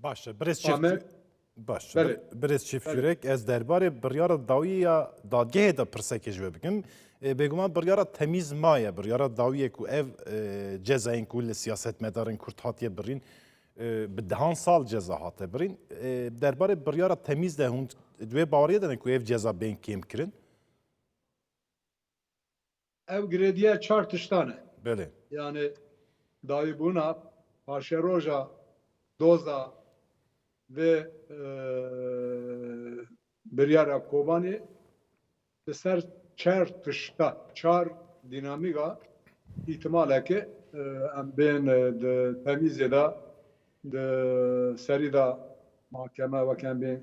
باشه برس چیفت Ahmet, باشه برس چیفت یورک از درباره بریار داوی یا دادگاه دا پرسکه جو بگم بگم بریار تمیز مایه بریار داوی کو اف جزاین کل سیاست مدارن کرد هاتیه برین به دهان سال جزا هاته برین درباره بریار تمیز ده هند دوی باوریه دنه کو اف جزا بین کم کرن ev grediye çar tiştane. بله Yani dahi buna Paşeroja, Doza ve Biryara Kobani ser çar tişta, çar dinamika ihtimal ki em ben de temizde de serida mahkeme ve kendi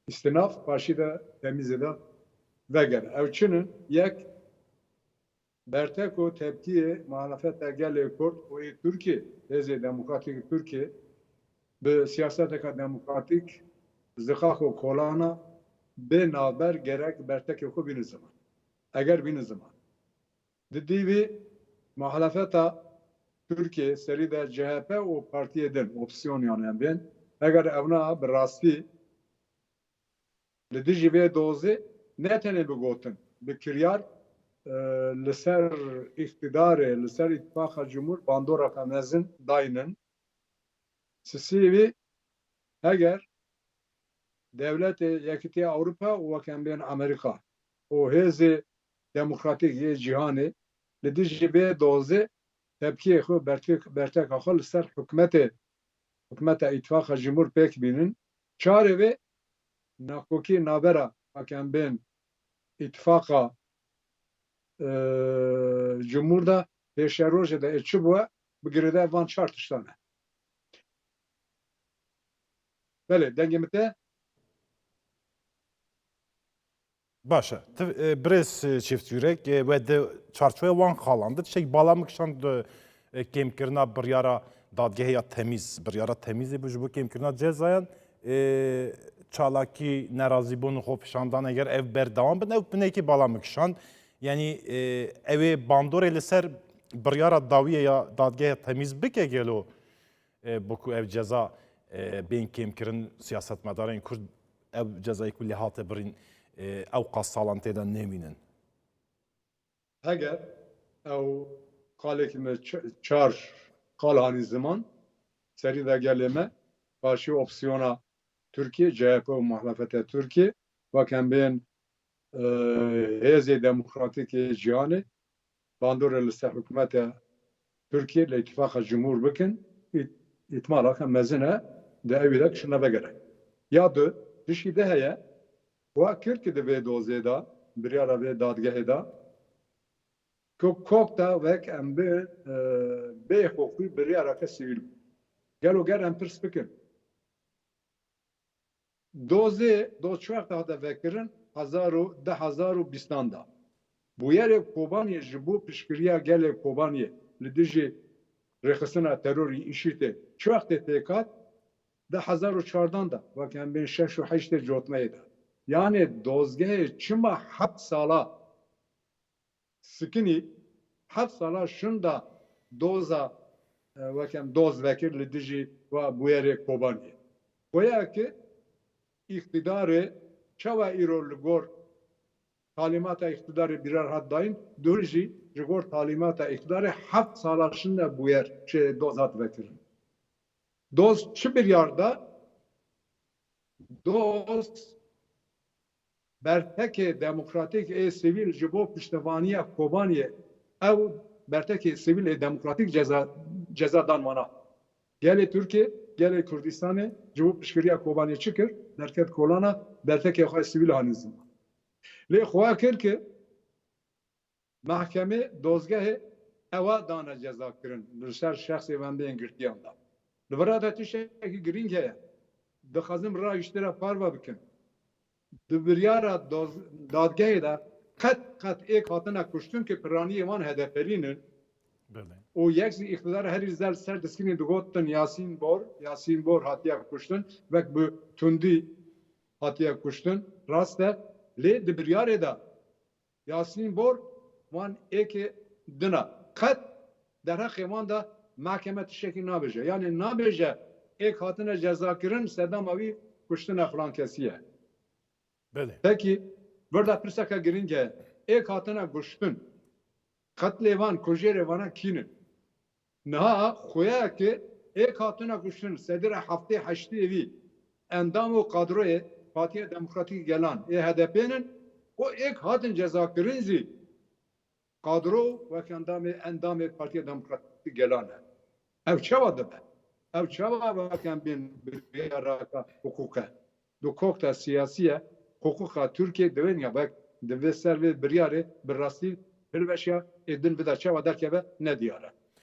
istinaf karşıda temizde ve gel. Evçinin yek Berteko tepkiye muhalefete gele Kürt o Türkiye, Heze Demokratik Türkiye به سیاست دموکراتیک زخاخ و کولانا به نابر گرک برتک خو بین زمان اگر بین زمان دیوی محلفت ترکیه سری در CHP و پارتی دن اپسیون یعنی بین اگر اونا براستی لدیجی به دوزی نتنه بگوتن بکریار لسر اقتدار لسر اتفاق جمهور باندورا کمزن داینن سیوی eğer devlet yekiti Avrupa ve kembin Amerika o hezi demokratik ye cihanı ledici be doze tepki xo bertek xol ser hükümete ittifaka cumhur pek binin çare ve nakoki nabera kembin ittifaka cumhurda peşeroje de çubuğa bugirde van çartıştane böyle dengemete باشه برس چیفت یورک و د چارچوه وان خالاند چه بالا مکشان کم کرنا بریارا دادگاه یا تمیز بریارا تمیزی بجو کم کرنا جزاین چالاکی نرازی بون خوب شاندان اگر ev berdawam bin ev bine ki بالا مکشان yani evi bandor eli ser bریارا dawiye ya دادگاه temiz bike gelo boku ev ceza bin kem kirin siyasetmedarın kurd ev cezayı kulli hate birin او قصالان تيدا نمينن اگر او قال ki çar قال hani zaman seri de geleme karşı opsiyona Türkiye CHP ve muhalefete Türkiye ve kembin hezi demokratik cihanı bandor lise hükümete Türkiye ile ittifaka cumhur bakın itmala kan mezine de evirek şuna begere ya da dişi de heye و کرد به دوزه دا بریارا به دادگاه دا که کوک دا وک ام به حقوقی بریارا که سیویل گلو گر ام پرس بکن دوزه دو چوار دا وکرن 10,020 دا bu yere Kobaniye jibu pişkiriya gele Kobaniye lidiji rexisina terörü işite çok tekat 10,004 da vaken ben 6 jotmayı da yani dozge çima hap sala sıkını hap sala şunda doza vakem doz vekir lidiji ve bu yere Kobani. Koya ki iktidarı çava irol talimata iktidarı birer haddayın dörji rigor talimata iktidarı hap sala şunda bu yer dozat vekirin. Doz çi bir yarda doz برتک دموکراتیک سیویل جبو پشتوانی کوبانیه او برتک سیویل دموکراتیک ceza danmana. Gele Türkiye, gele Kürdistan'ı cevap pişkiriya Kobaniye çıkır, derket kolana, bertek yakay sivil hanizm. Le xwakir ki mahkeme dozgahı eva dana ceza kirin. Lüser şahsi vendeyin girtiyanda. Livara tişeki giring heye. Dixazim ra iştira parva bikin. Biryara dadgahı da kat ek hatına kuştun ki piraniye van hedeflerinin o yeksi iktidar her izler ser diskini dugottun Yasin Bor hatiye kuştun ve bu tundi hatiye kuştun rasta le de biryara da Yasin Bor van eki dina kat derha keman da mahkeme tişeki nabece yani nabece ek hatine ceza kirin sedam avi kuştuna falan kesiye. بله Peki burada pirsaka girince ek hatine kuştun katlevan kujere vana kinin. Naha xoya ki ek hatine kuştun sedire hafte haşti evi endam o kadroye Partiye Demokratik gelan HDP'nin o ek hatin ceza kirinzi kadro ve endam Partiye Demokratik gelan. Ev çava da be. Ev çava vaken bin bir araka hukuka. Hukukta siyasiye hukuka Türkiye deven ya bak devlet servi bir yere bir rasti bir beşya edin bir de çava derkebe ne diyara.